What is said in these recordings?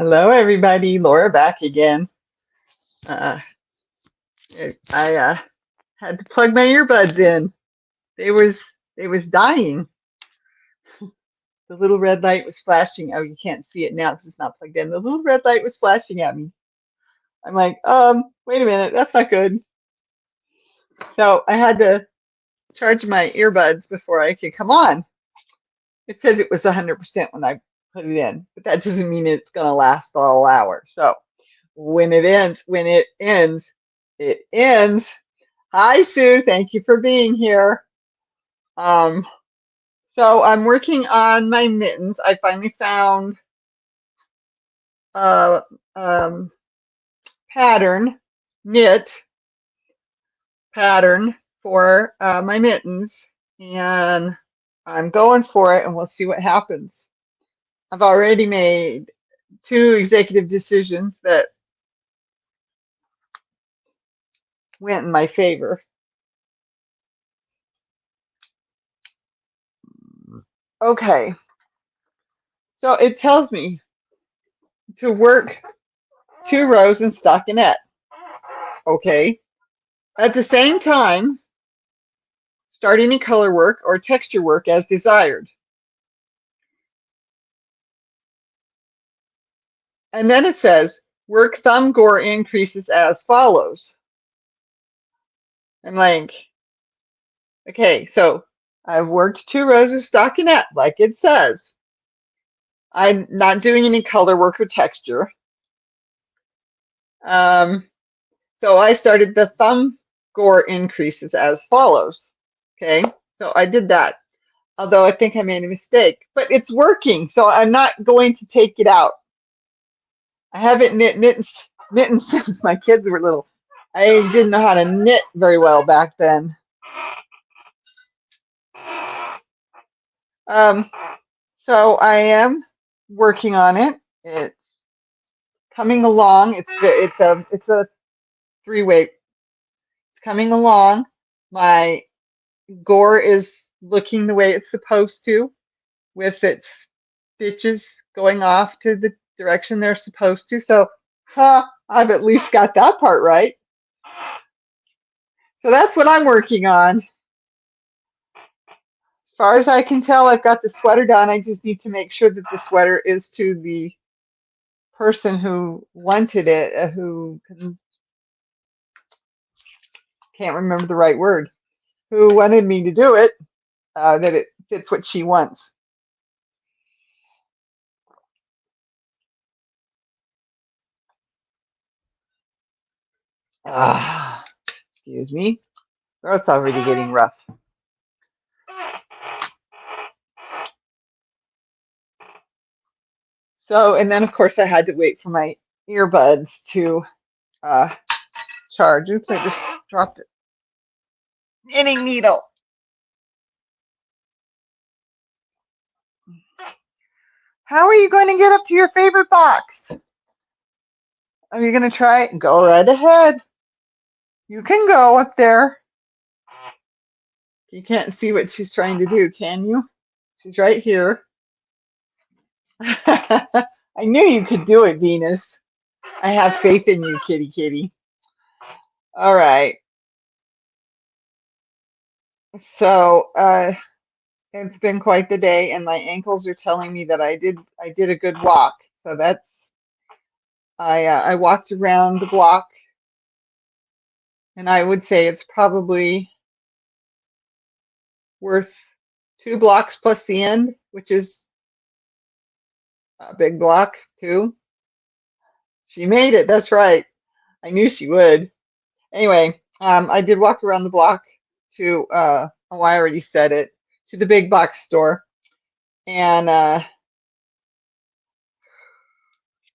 Hello, everybody. Laura back again. Uh, I had to plug my earbuds in. They was they was dying. The little red light was flashing. Oh, you can't see it now because it's not plugged in. The little red light was flashing at me. I'm like, wait a minute, that's not good. So I had to charge my earbuds before I could come on. It says it was 100% when I put it in, but that doesn't mean it's gonna last all hour. So when it ends, it ends. Hi, Sue. Thank you for being here. Um, so I'm working on my mittens. I finally found a pattern, knit pattern for my mittens, and I'm going for it, and we'll see what happens. I've already made two executive decisions that went in my favor. Okay, so it tells me to work 2 rows in stockinette. Okay, at the same time, start any color work or texture work as desired. And then it says, work thumb gore increases as follows. I'm like, okay, so I've worked 2 rows of stockinette, like it says. I'm not doing any color work or texture. So I started the thumb gore increases as follows. Okay, so I did that. Although I think I made a mistake, but it's working, so I'm not going to take it out. I haven't knitting since my kids were little. I didn't know how to knit very well back then. Um, so I am working on it. It's coming along. It's a 3-way. It's coming along. My gore is looking the way it's supposed to, with its stitches going off to the direction they're supposed to. So, I've at least got that part right. So that's what I'm working on. As far as I can tell, I've got the sweater done. I just need to make sure that the sweater is to the person who wanted it, who can't remember the right word, who wanted me to do it, that it fits what she wants. Excuse me. Throat's already getting rough. So, and then of course I had to wait for my earbuds to charge. Oops, I just dropped it. Knitting needle. How are you going to get up to your favorite box? Are you going to try it? Go right ahead. You can go up there. You can't see what she's trying to do, can you? She's right here. I knew you could do it, Venus. I have faith in you, kitty kitty. All right. So it's been quite the day, and my ankles are telling me that I did a good walk. So that's I walked around the block, and I would say it's probably worth 2 blocks plus the end, which is a big block too. She made it. That's right. I knew she would. Anyway, I did walk around the block to oh, I already said it, to the big box store, and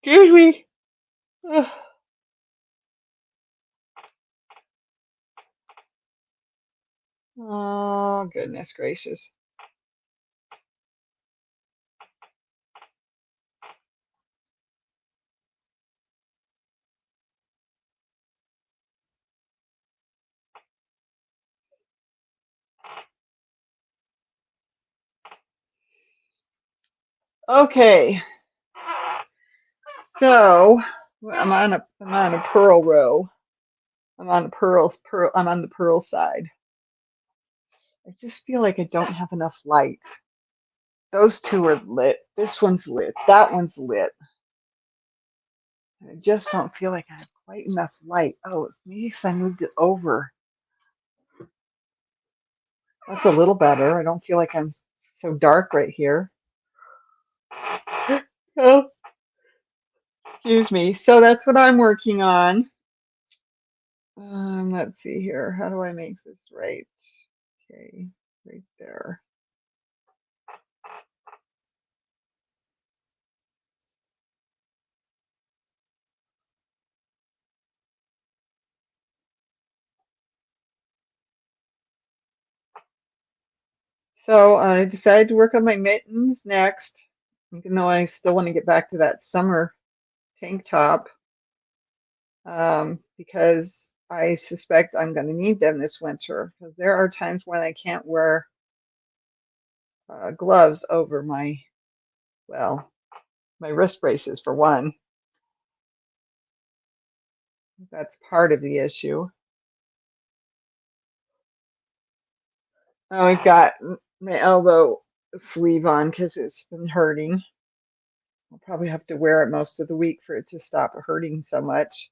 excuse me. Oh, goodness gracious. Okay, So I'm on a purl row. I'm on the purl side. I just feel like I don't have enough light. Those two are lit. This one's lit. That one's lit. I just don't feel like I have quite enough light. Oh, it's maybe 'cause I moved it over. That's a little better. I don't feel like I'm so dark right here. Oh, excuse me. So that's what I'm working on. Let's see here. How do I make this right? Okay, right there. So I decided to work on my mittens next, even though I still want to get back to that summer tank top, because I suspect I'm going to need them this winter because there are times when I can't wear gloves over well, my wrist braces for one. That's part of the issue. I've got my elbow sleeve on because it's been hurting. I'll probably have to wear it most of the week for it to stop hurting so much.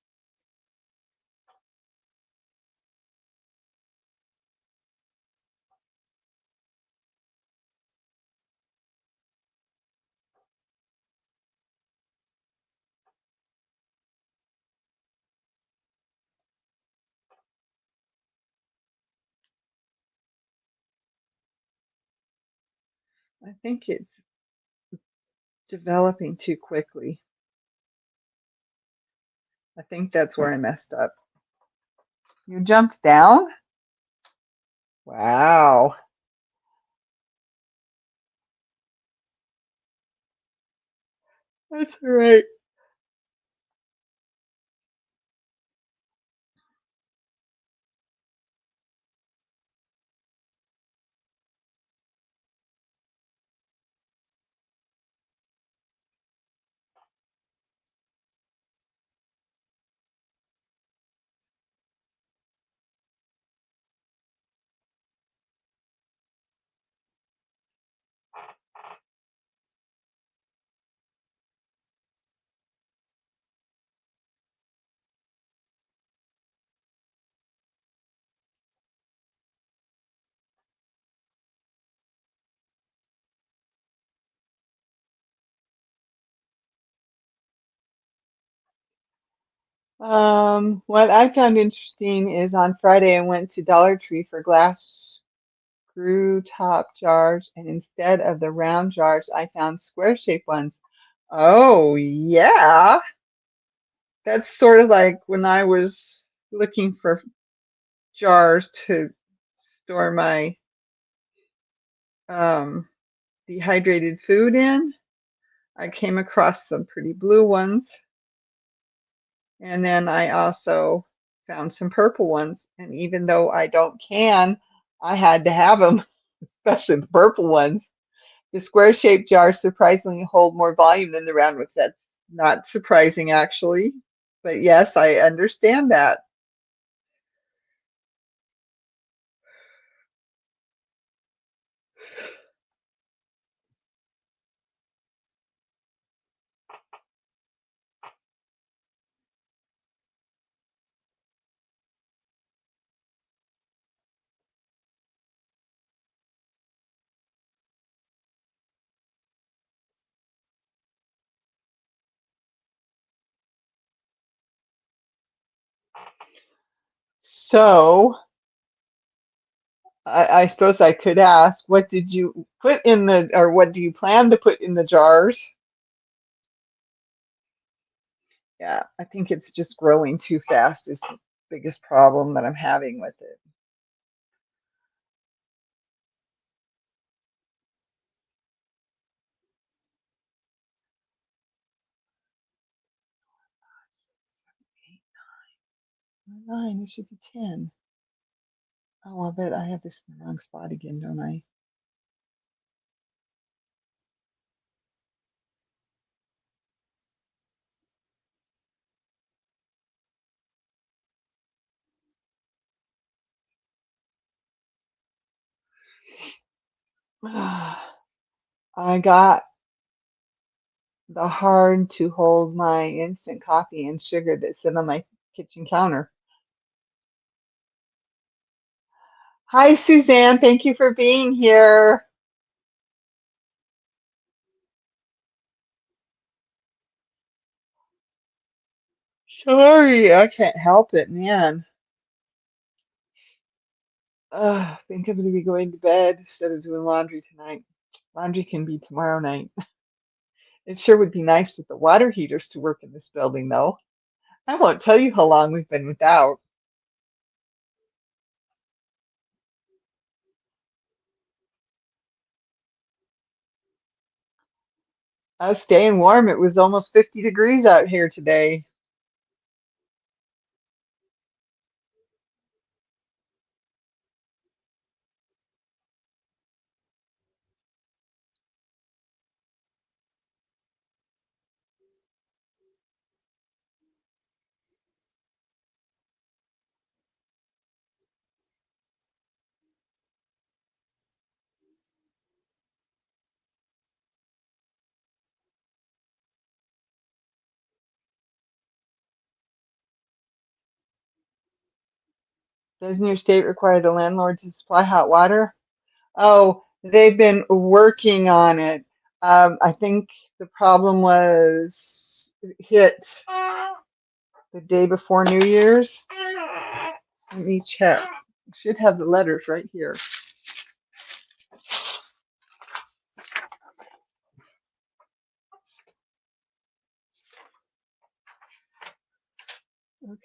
I think it's developing too quickly. I think that's where I messed up. You jumped down? Wow. That's all right. What I found interesting is on Friday I went to Dollar Tree for glass screw top jars, and instead of the round jars, I found square shaped ones. Oh, yeah. That's sort of like when I was looking for jars to store my um, dehydrated food in. I came across some pretty blue ones, and then I also found some purple ones. And even though I don't can, I had to have them, especially the purple ones. The square-shaped jars surprisingly hold more volume than the round ones. That's not surprising, actually. But yes, I understand that. So I suppose I could ask, what did you put in or what do you plan to put in the jars? Yeah, I think it's just growing too fast is the biggest problem that I'm having with it. Nine, it should be 10. Oh, I bet I have this in the wrong spot again, don't I? I got the hard to hold my instant coffee and sugar that sit on my kitchen counter. Hi, Suzanne. Thank you for being here. Sorry, I can't help it, man. I think I'm going to be going to bed instead of doing laundry tonight. Laundry can be tomorrow night. It sure would be nice with the water heaters to work in this building, though. I won't tell you how long we've been without. I was staying warm. It was almost 50 degrees out here today. Doesn't your state require the landlord to supply hot water? Oh, they've been working on it. I think the problem was hit the day before New Year's. Let me check. I should have the letters right here.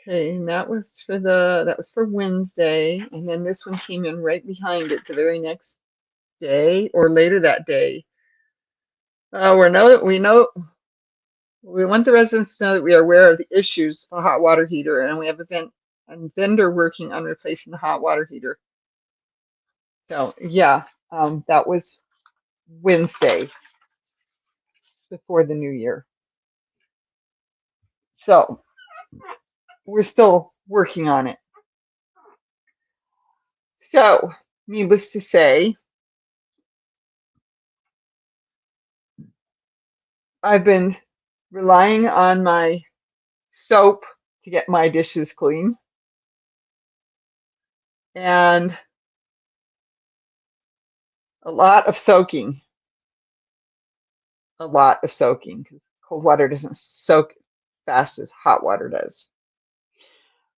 Okay, and that was for Wednesday, and then this one came in right behind it the very next day or later that day. We want the residents to know that we are aware of the issues with the hot water heater, and we have a vendor working on replacing the hot water heater. So yeah, that was Wednesday before the new year. So we're still working on it. So needless to say, I've been relying on my soap to get my dishes clean and a lot of soaking, because cold water doesn't soak fast as hot water does.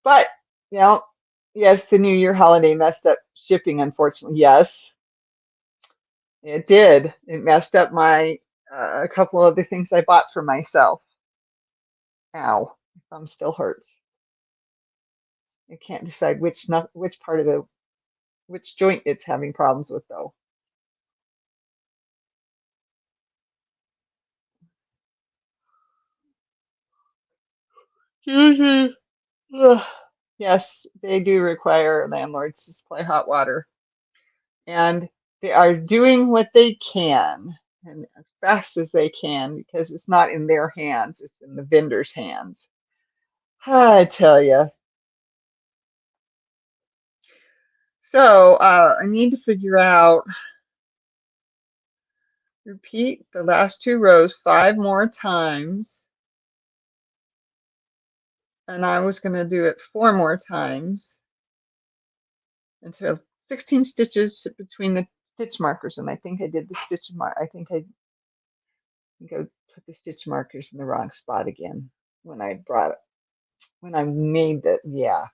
But, you know, yes, the New Year holiday messed up shipping, unfortunately. Yes, it did. It messed up my a couple of the things I bought for myself. Ow, my thumb still hurts. I can't decide which part of the which joint it's having problems with though. Mhm. Ugh. Yes, they do require landlords to supply hot water, and they are doing what they can and as fast as they can because it's not in their hands, it's in the vendor's hands. I tell you. So I need to figure out, repeat the last two rows 5 more times, and I was going to do it 4 more times until 16 stitches between the stitch markers, and I think I did the stitch mark. I think I put the stitch markers in the wrong spot again when I made that. Yeah,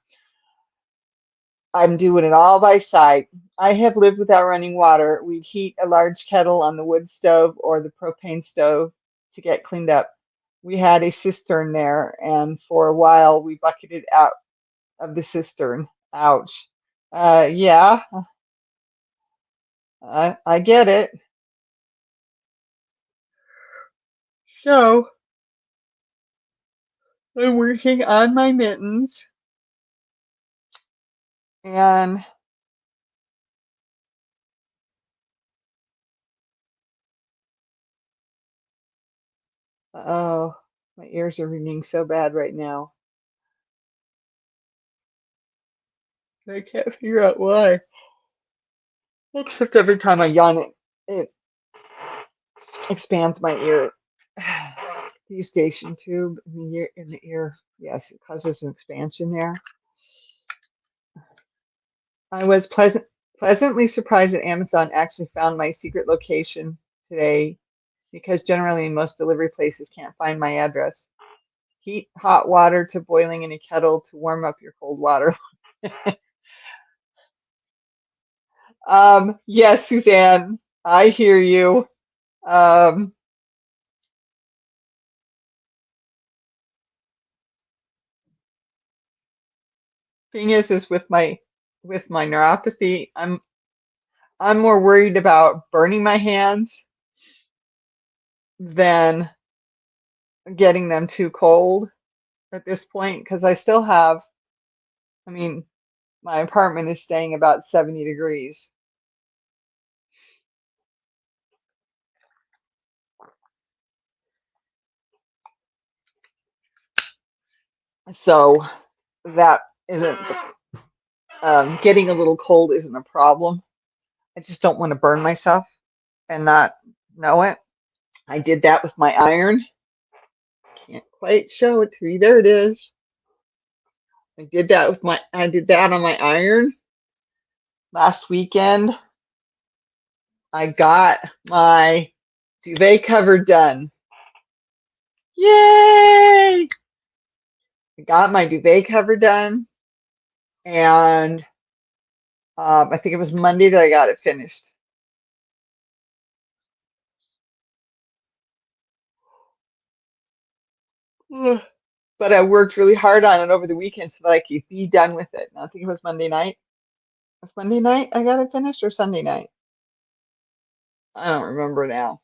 I'm doing it all by sight. I have lived without running water. We'd heat a large kettle on the wood stove or the propane stove to get cleaned up. We had a cistern there, and for a while we bucketed out of the cistern. Ouch. Yeah, I get it. So I'm working on my mittens, and oh, my ears are ringing so bad right now. I can't figure out why. Except every time I yawn, it expands my ear. The eustachian tube in the ear. Yes, it causes an expansion there. I was pleasantly surprised that Amazon actually found my secret location today because generally most delivery places can't find my address. Heat hot water to boiling in a kettle to warm up your cold water. Yes, Suzanne, I hear you. Um, Thing is with my neuropathy, I'm more worried about burning my hands than getting them too cold at this point because I still have, I mean, my apartment is staying about 70 degrees. So that isn't, getting a little cold isn't a problem. I just don't want to burn myself and not know it. I did that with my iron. Can't quite show it to you. There it is. I did that on my iron last weekend. I got my duvet cover done. Yay! I got my duvet cover done, and I think it was Monday that I got it finished. Ugh. But I worked really hard on it over the weekend so that I could be done with it. And I think it was Monday night. Was Monday night I got it finished or Sunday night? I don't remember now.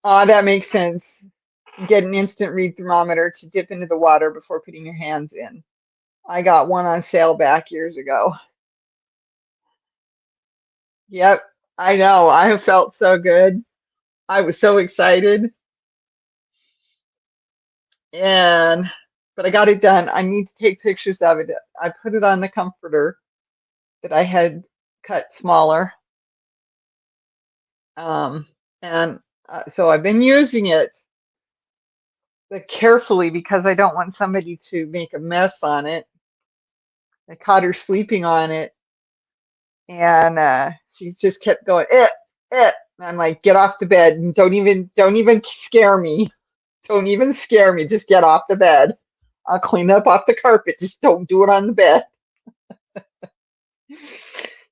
That makes sense. Get an instant read thermometer to dip into the water before putting your hands in. I got one on sale back years ago. Yep, I know. I have felt so good. I was so excited. And but I got it done. I need to take pictures of it. I put it on the comforter that I had cut smaller. And so I've been using it carefully because I don't want somebody to make a mess on it. I caught her sleeping on it, and she just kept going, it. And I'm like, get off the bed and don't even scare me. Don't even scare me. Just get off the bed. I'll clean up off the carpet. Just don't do it on the bed.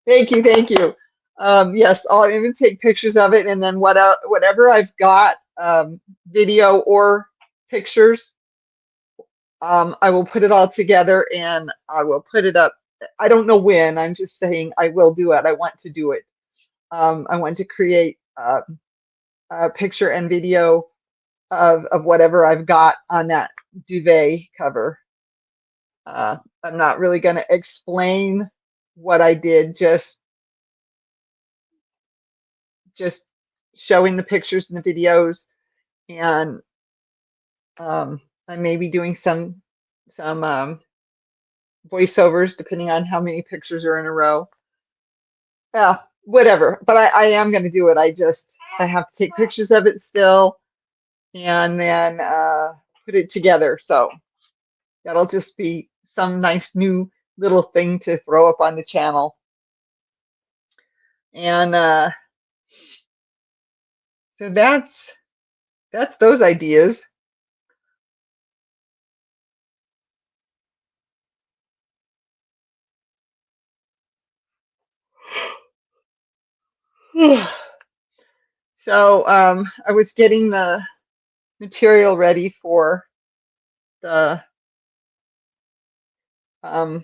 Thank you, thank you. Yes, I'll even take pictures of it, and then whatever I've got, video or pictures, I will put it all together and I will put it up. I don't know when. I'm just saying I will do it. I want to do it. I want to create a picture and video of whatever I've got on that duvet cover. I'm not really going to explain what I did, just showing the pictures and the videos, and I may be doing some voiceovers depending on how many pictures are in a row. Yeah, whatever. But I am going to do it. I have to take pictures of it still, and then put it together. So that'll just be some nice new little thing to throw up on the channel. And so that's those ideas. So I was getting the material ready for the they're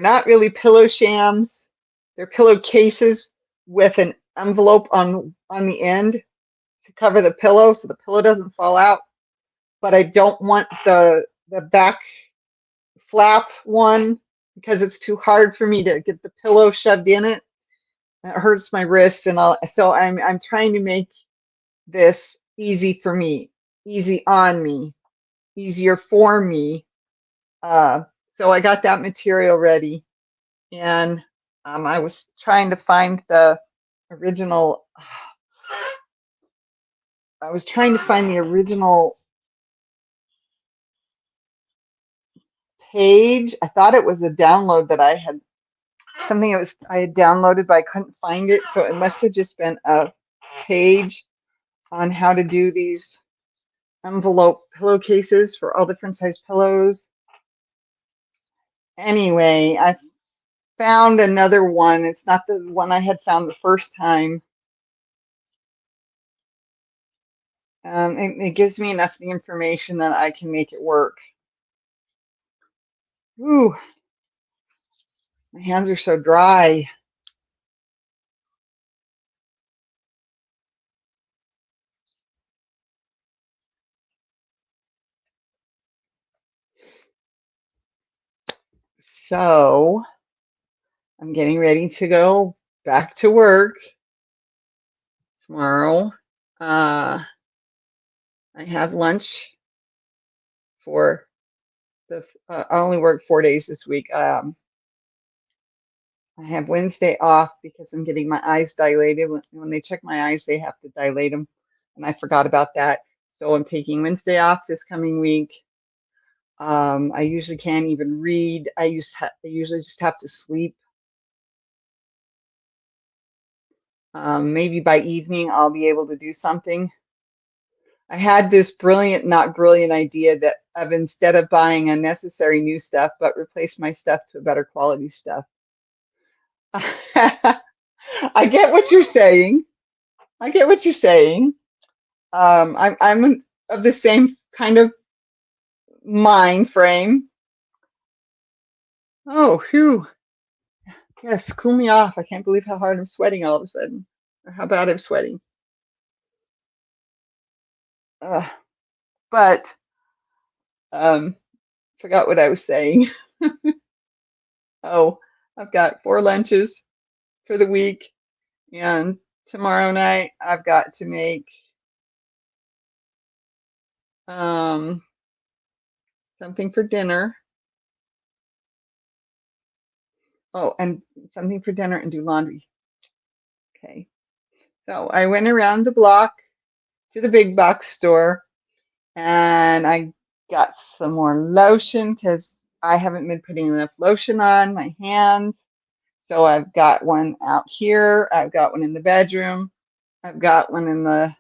not really pillow shams. They're pillowcases with an envelope on the end to cover the pillow so the pillow doesn't fall out. But I don't want the back flap one because it's too hard for me to get the pillow shoved in it. It hurts my wrists, and so I'm trying to make this easy for me, easy on me, easier for me. So I got that material ready, and I was trying to find the original. I was trying to find the original page. I thought it was a download that I had something I had downloaded, but I couldn't find it. So it must have just been a page on how to do these envelope pillowcases for all different size pillows. Anyway, I found another one. It's not the one I had found the first time. It gives me enough information that I can make it work. Ooh, my hands are so dry. So I'm getting ready to go back to work tomorrow. I have lunch for I only work 4 days this week. I have Wednesday off because I'm getting my eyes dilated. When they check my eyes, they have to dilate them, and I forgot about that. So I'm taking Wednesday off this coming week. I usually can't even read. I usually just have to sleep. Maybe by evening I'll be able to do something. I had this brilliant, not brilliant idea that of instead of buying unnecessary new stuff, but replace my stuff to better quality stuff. I get what you're saying. I get what you're saying. I'm of the same kind of mind frame. Oh, phew. Yes, cool me off. I can't believe how hard I'm sweating all of a sudden, or how bad I'm sweating. Uh, but forgot what I was saying. Oh, I've got 4 lunches for the week, and tomorrow night I've got to make um, something for dinner. Oh, and something for dinner and do laundry. Okay. So I went around the block to the big box store and I got some more lotion because I haven't been putting enough lotion on my hands. So I've got one out here, I've got one in the bedroom, I've got one in the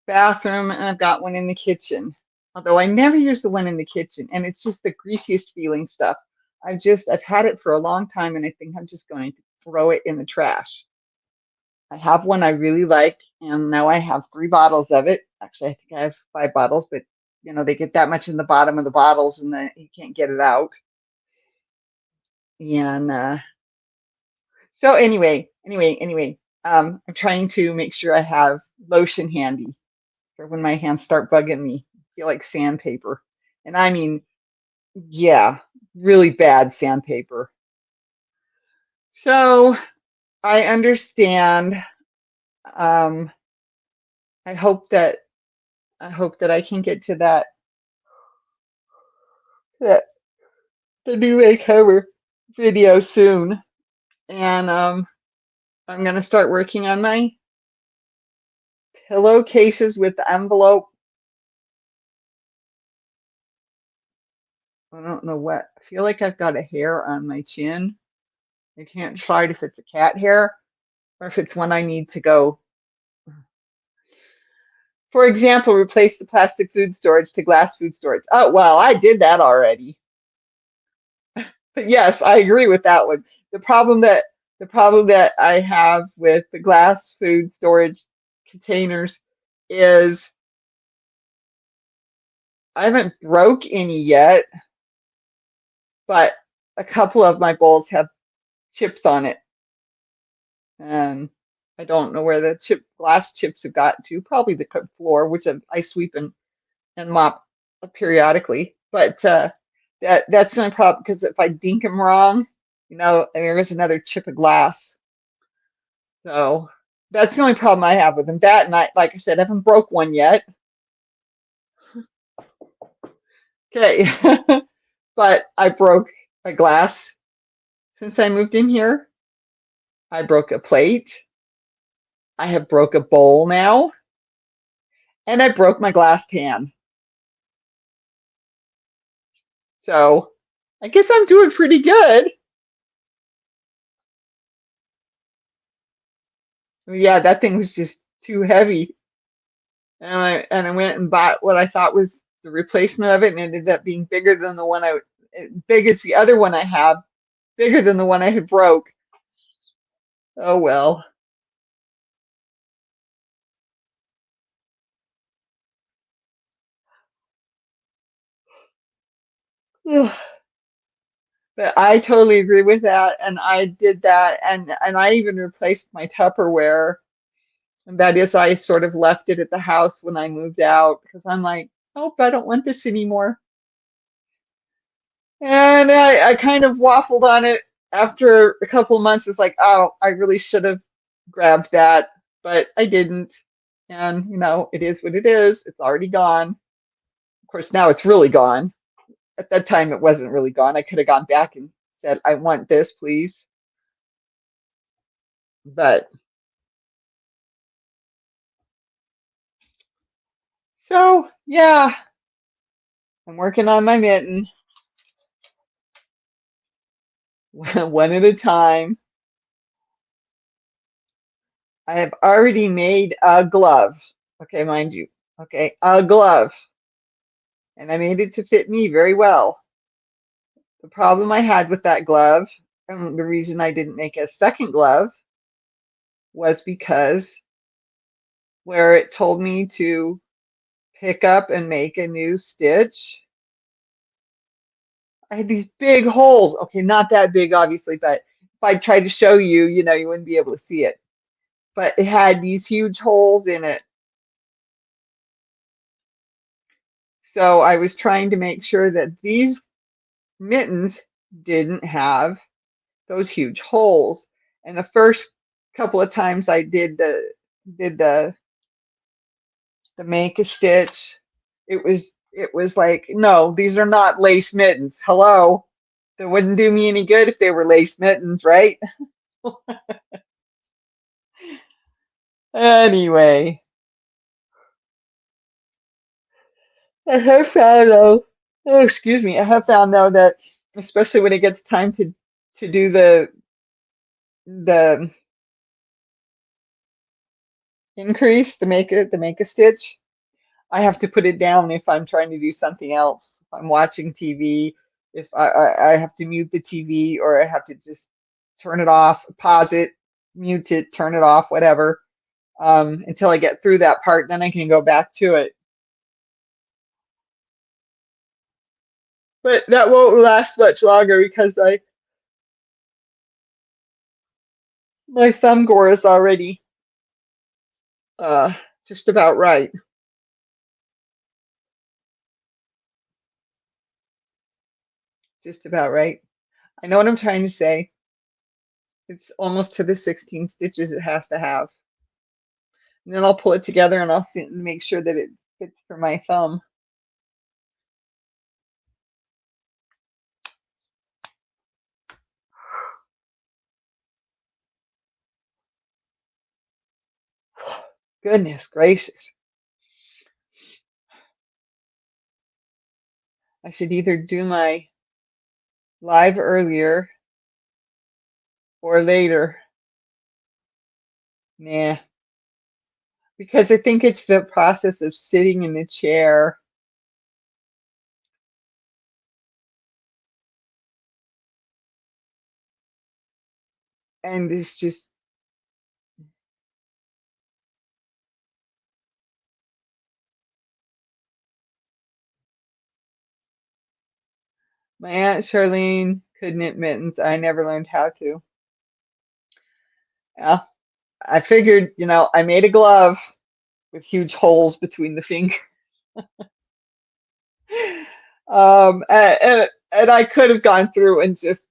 bathroom, and I've got one in the kitchen. Although I never use the one in the kitchen, and it's just the greasiest feeling stuff. I've had it for a long time, and I think I'm just going to throw it in the trash. I have one I really like, and now I have 3 bottles of it. Actually, I think I have 5 bottles, but they get that much in the bottom of the bottles, and then you can't get it out. And so anyway, I'm trying to make sure I have lotion handy for when my hands start bugging me. I feel like sandpaper. And I mean, yeah, really bad sandpaper. So I understand. Um, I hope that I can get to that the new cover video soon. And I'm gonna start working on my pillowcases with the envelope. I don't know what. I feel like I've got a hair on my chin. I can't decide if it's a cat hair or if it's one I need to go. For example, replace the plastic food storage to glass food storage. Oh, well, I did that already. But yes, I agree with that one. The problem that I have with the glass food storage containers is I haven't broke any yet, but a couple of my bowls have chips on it. And I don't know where the glass chips have got to. Probably the floor, which I sweep and mop periodically. But that's my problem because if I dink them wrong, there is another chip of glass. So that's the only problem I have with them. That and like I said, I haven't broke one yet. Okay, but I broke a glass since I moved in here. I broke a plate. I have broke a bowl now, and I broke my glass pan. So I guess I'm doing pretty good. Yeah, that thing was just too heavy. And I went and bought what I thought was the replacement of it, and it ended up being bigger than the one big as the other one I have, bigger than the one I had broke. Oh well. But I totally agree with that, and I did that, and I even replaced my Tupperware. And that is, I sort of left it at the house when I moved out because I'm like, nope, I don't want this anymore. And I kind of waffled on it after a couple of months. It's like, oh, I really should have grabbed that, but I didn't. And it is what it is. It's already gone. Of course, now it's really gone. At that time, it wasn't really gone. I could have gone back and said, I want this, please. But so, yeah, I'm working on my mitten one at a time. I have already made a glove. Okay, mind you. Okay, a glove. And I made it to fit me very well. The problem I had with that glove, and the reason I didn't make a second glove, was because where it told me to pick up and make a new stitch, I had these big holes. Okay, not that big, obviously, but if I tried to show you, you wouldn't be able to see it. But it had these huge holes in it. So I was trying to make sure that these mittens didn't have those huge holes. And the first couple of times I did the make a stitch, it was like, no, these are not lace mittens. Hello. That wouldn't do me any good if they were lace mittens, right? Anyway, I have found though, oh, excuse me, I have found though that especially when it gets time to do the increase, the make a stitch, I have to put it down if I'm trying to do something else. If I'm watching TV, if I have to mute the TV, or I have to just turn it off, pause it, mute it, turn it off, whatever, until I get through that part, then I can go back to it. But that won't last much longer because my thumb gore is already uh, just about right. Just about right. I know what I'm trying to say. It's almost to the 16 stitches it has to have. And then I'll pull it together and I'll make sure that it fits for my thumb. Goodness gracious. I should either do my live earlier or later. Nah, because I think it's the process of sitting in the chair. And it's just, my Aunt Charlene could knit mittens. I never learned how to. Yeah, I figured, I made a glove with huge holes between the fingers. And I could have gone through and just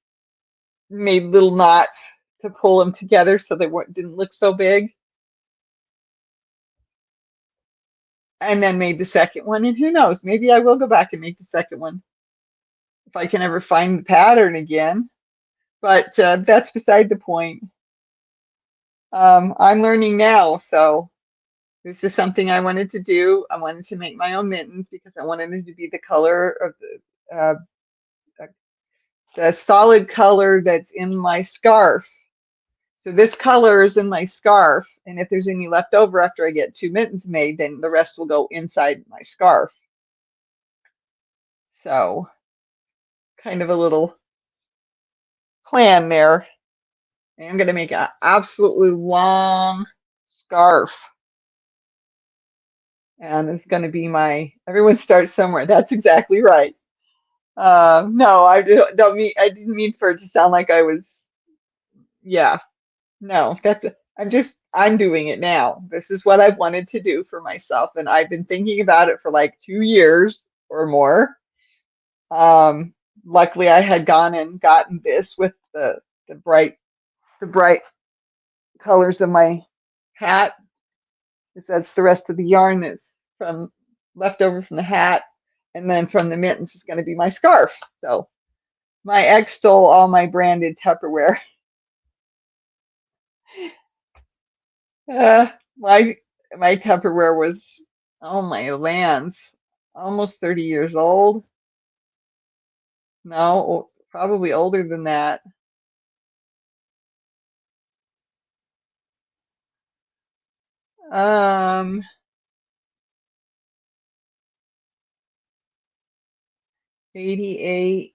made little knots to pull them together so they didn't look so big. And then made the second one. And who knows, maybe I will go back and make the second one if I can ever find the pattern again. But that's beside the point. I'm learning now, so this is something I wanted to do. I wanted to make my own mittens because I wanted them to be the color of the solid color that's in my scarf. So this color is in my scarf, and if there's any left over after I get two mittens made, then the rest will go inside my scarf. So kind of a little plan there. And I'm going to make an absolutely long scarf. And it's going to be my, everyone starts somewhere. That's exactly right. No, don't mean, I didn't mean for it to sound like I was, yeah, no, I'm doing it now. This is what I've wanted to do for myself. And I've been thinking about it for like 2 years or more. Um, Luckily I had gone and gotten this with the bright, the bright colors of my hat, because that's the rest of the yarn that's from left over from the hat. And then from the mittens is going to be my scarf. So my ex stole all my branded Tupperware. Uh, my my Tupperware was, oh my lands, almost 30 years old. No, probably older than that. Um, 88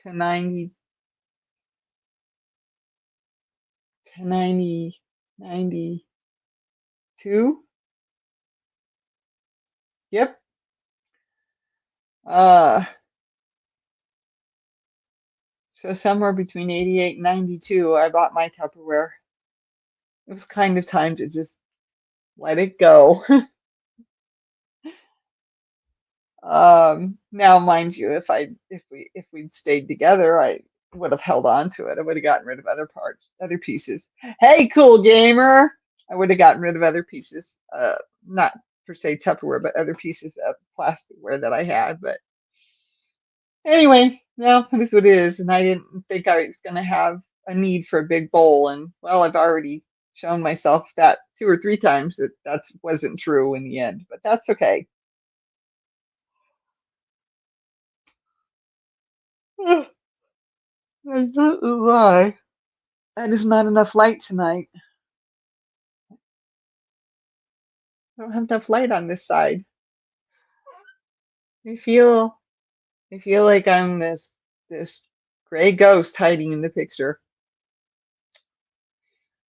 to 90 to 90, 92. Yep. Uh, so somewhere between 88 and 92, I bought my Tupperware. It was kind of time to just let it go. Now, mind you, if we'd stayed together, I would have held on to it. I would have gotten rid of other parts, other pieces. Hey, cool gamer! I would have gotten rid of other pieces, not per se Tupperware, but other pieces of plasticware that I had. But anyway, no, it is what it is. And I didn't think I was going to have a need for a big bowl. And well, I've already shown myself that 2 or 3 times that wasn't true in the end. But that's okay. I don't know why. And there's not enough light tonight. I don't have enough light on this side. I feel I feel like I'm this gray ghost hiding in the picture.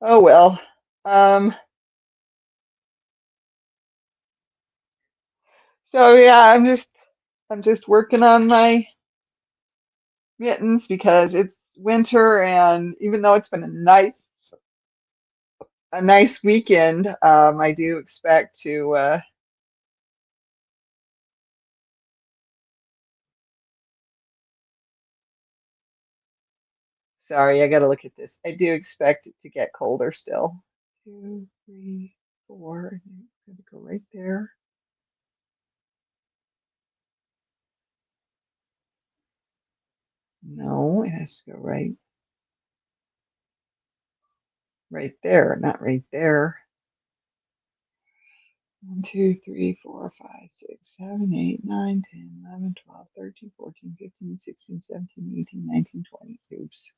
Oh well. Um, so yeah, I'm just working on my mittens because it's winter, and even though it's been a nice weekend, I do expect to sorry, I gotta look at this. I do expect it to get colder still. 2, 3, 4. Gonna go right there. No, it has to go right there, not right there. 1, 2, 3, 4, 5, 6, 7, 8, 9, 10, 11, 12, 13, 14, 15, 16, 17, 18, 19, 20. Oops.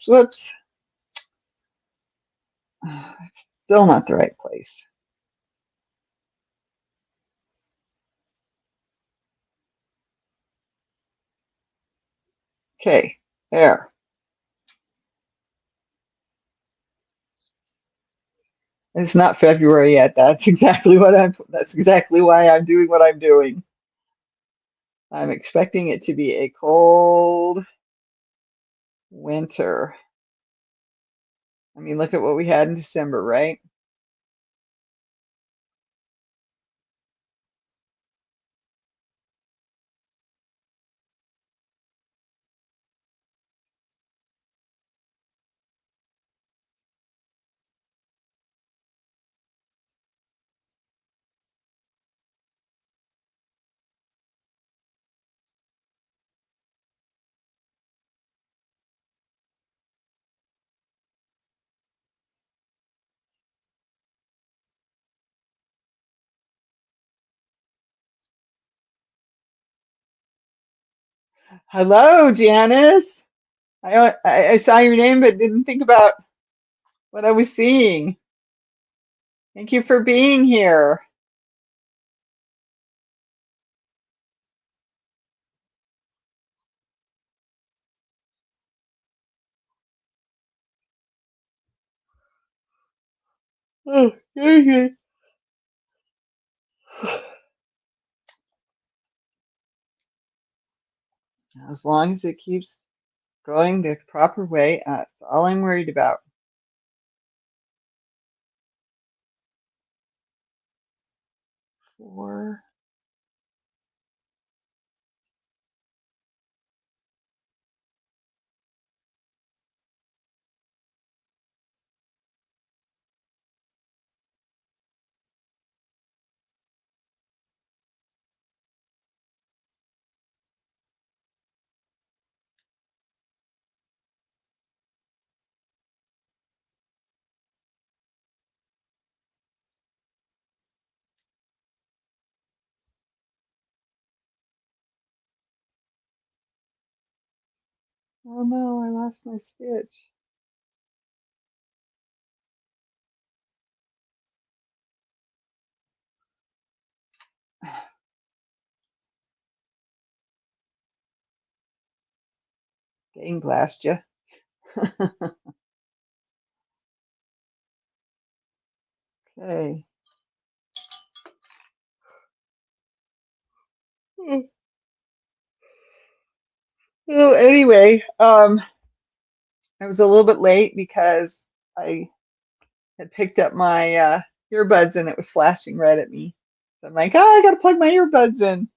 Whoops. It's still not the right place. Okay, there. It's not February yet. That's exactly why I'm doing what I'm doing. I'm expecting it to be a cold winter. I mean, look at what we had in December, right? Hello, Janice. I saw your name but didn't think about what I was seeing. Thank you for being here. Oh, okay. As long as it keeps going the proper way, that's all I'm worried about. Four. Oh no, I lost my stitch. Game blast you. Okay. Well, anyway, I was a little bit late because I had picked up my earbuds and it was flashing red at me. So I'm like, oh, I gotta plug my earbuds in.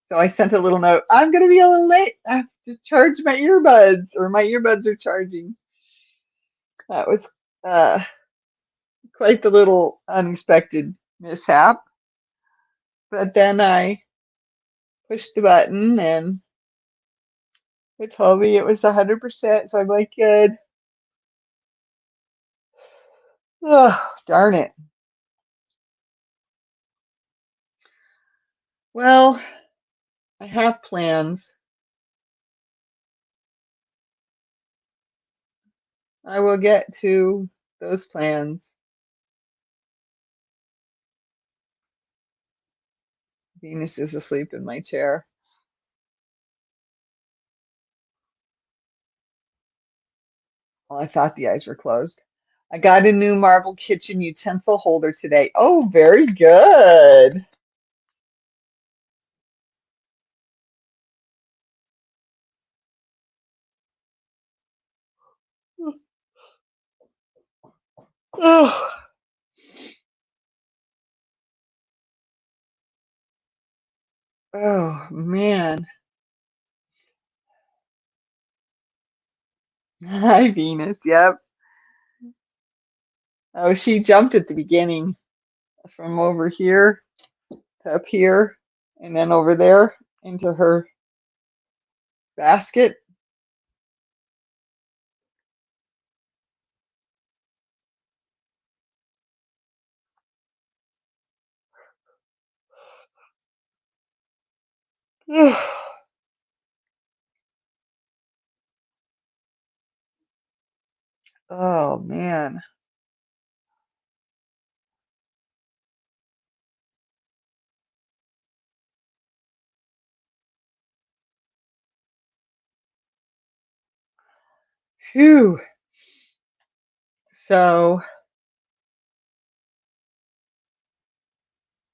So I sent a little note. I'm gonna be a little late. I have to charge my earbuds, or my earbuds are charging. That was uh, quite the little unexpected mishap. But then I pushed the button and it told me it was 100%. So I'm like, good. Oh, darn it. Well, I have plans. I will get to those plans. Venus is asleep in my chair. Well, I thought the eyes were closed. I got a new marble kitchen utensil holder today. Oh, very good. Oh, oh man. Hi, Venus. Yep. Oh, she jumped at the beginning from over here to up here and then over there into her basket. Oh man. Phew. So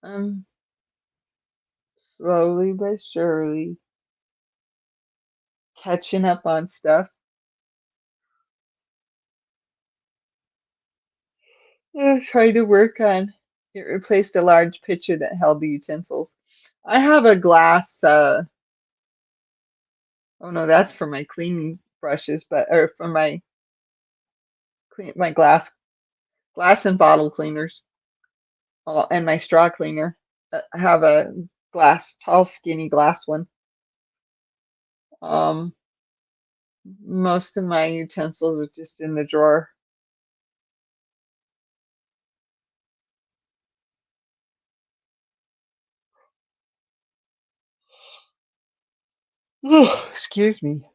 I'm slowly but surely catching up on stuff. Trying to work on it replaced a large pitcher that held the utensils. I have a glass oh no, that's for my cleaning brushes, but or for my my glass and bottle cleaners, and my straw cleaner. I have a tall, skinny glass one. Um, Most of my utensils are just in the drawer. Excuse me.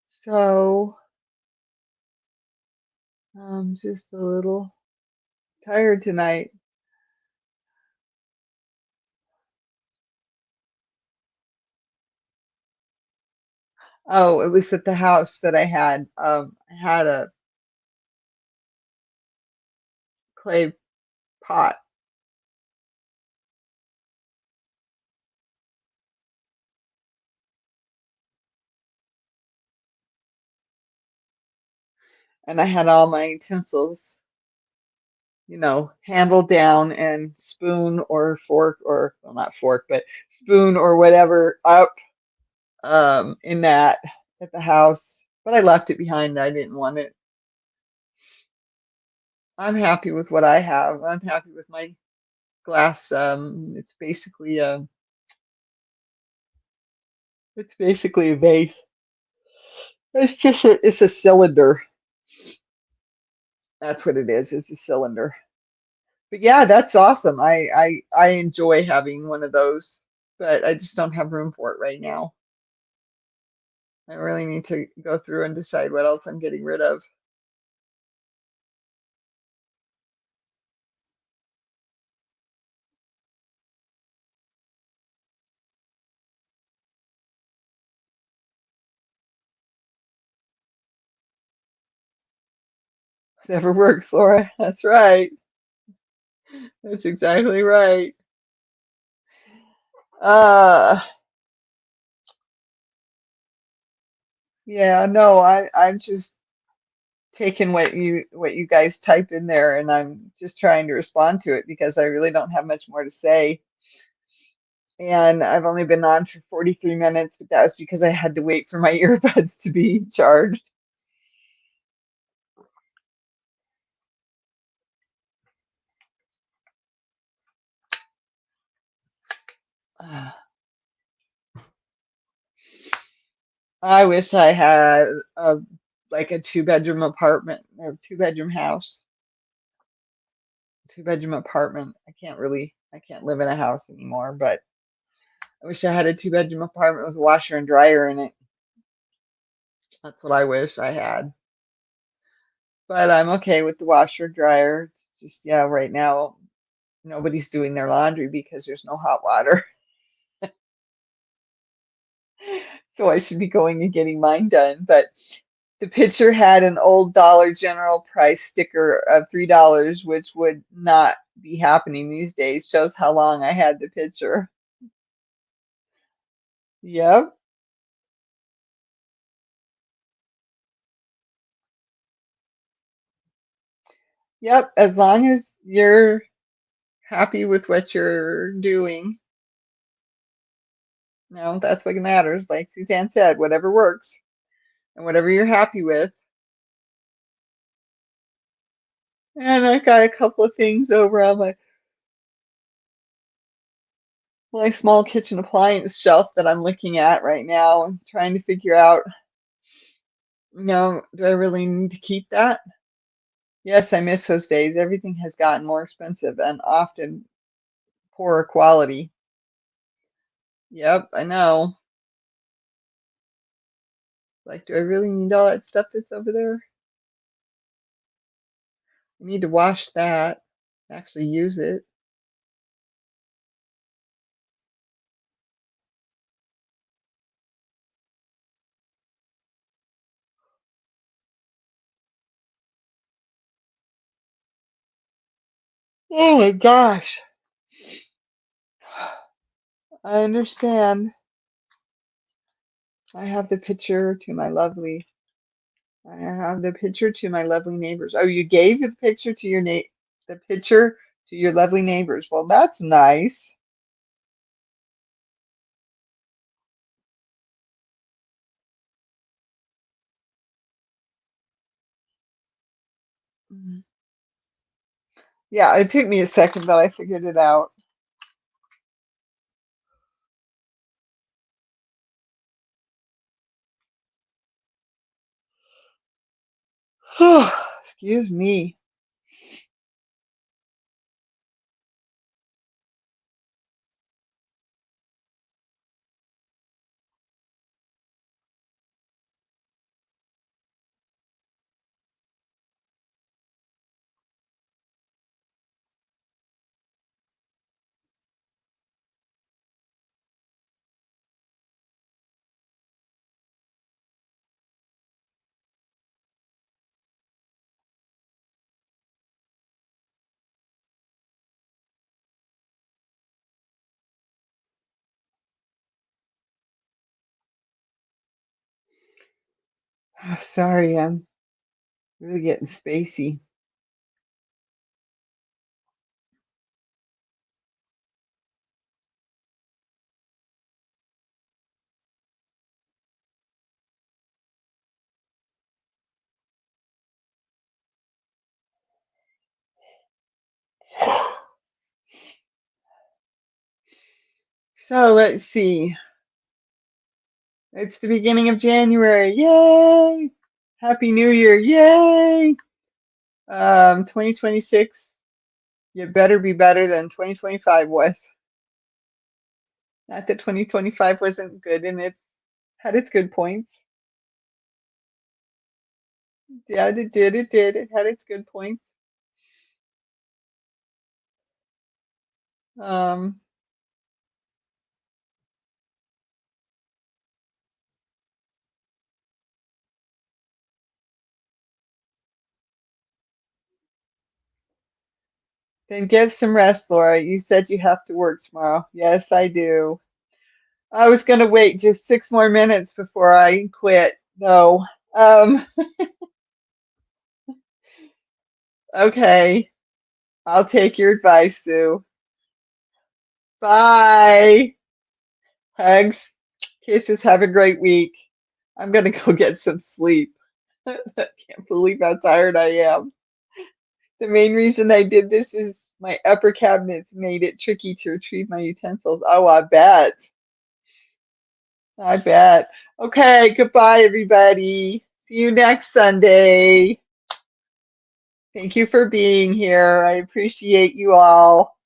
So I'm just a little tired tonight. Oh, it was at the house that I had a clay pot, and I had all my utensils, handle down and spoon or fork or, well, not fork, but spoon or whatever up in that at the house. But I left it behind. I didn't want it. I'm happy with what I have. I'm happy with my glass. It's basically a vase. It's a cylinder. That's what it is. It's a cylinder. But yeah, that's awesome. I enjoy having one of those, but I just don't have room for it right now. I really need to go through and decide what else I'm getting rid of. Never works, Laura. That's right. That's exactly right. Uh, yeah, no, I'm just taking what you guys type in there, and I'm just trying to respond to it because I really don't have much more to say. And I've only been on for 43 minutes, but that was because I had to wait for my earbuds to be charged. I wish I had a like a two-bedroom apartment or two-bedroom house, two-bedroom apartment. I can't live in a house anymore, but I wish I had a two-bedroom apartment with a washer and dryer in it. That's what I wish I had. But I'm okay with the washer and dryer. It's just, yeah, right now nobody's doing their laundry because there's no hot water. So I should be going and getting mine done. But the picture had an old Dollar General price sticker of $3, which would not be happening these days. Shows how long I had the picture. Yep. Yep. As long as you're happy with what you're doing, that's what matters. Like Suzanne said, whatever works and whatever you're happy with. And I've got a couple of things over on my small kitchen appliance shelf that I'm looking at right now and trying to figure out, do I really need to keep that? Yes, I miss those days. Everything has gotten more expensive and often poorer quality. Yep, I know. Like, do I really need all that stuff that's over there? I need to wash that. actually use it. Oh my gosh. I understand. I have the picture to my lovely. I have the picture to my lovely neighbors. Oh, you gave the picture to your the picture to your lovely neighbors. Well, that's nice. Mhm. Yeah, it took me a second, but I figured it out. Excuse me. Sorry, I'm really getting spacey. So let's see. It's the beginning of January. Yay! Happy New Year. Yay! 2026. You better be better than 2025 was. Not that 2025 wasn't good and it's had its good points. Yeah, it did. It did. It had its good points. Um, then get some rest, Laura. You said you have to work tomorrow. Yes, I do. I was gonna wait just 6 more minutes before I quit, though. Um, okay. I'll take your advice, Sue. Bye. Hugs, kisses. Have a great week. I'm gonna go get some sleep. I can't believe how tired I am. The main reason I did this is my upper cabinets made it tricky to retrieve my utensils. Oh, I bet. I bet. Okay, goodbye, everybody. See you next Sunday. Thank you for being here. I appreciate you all.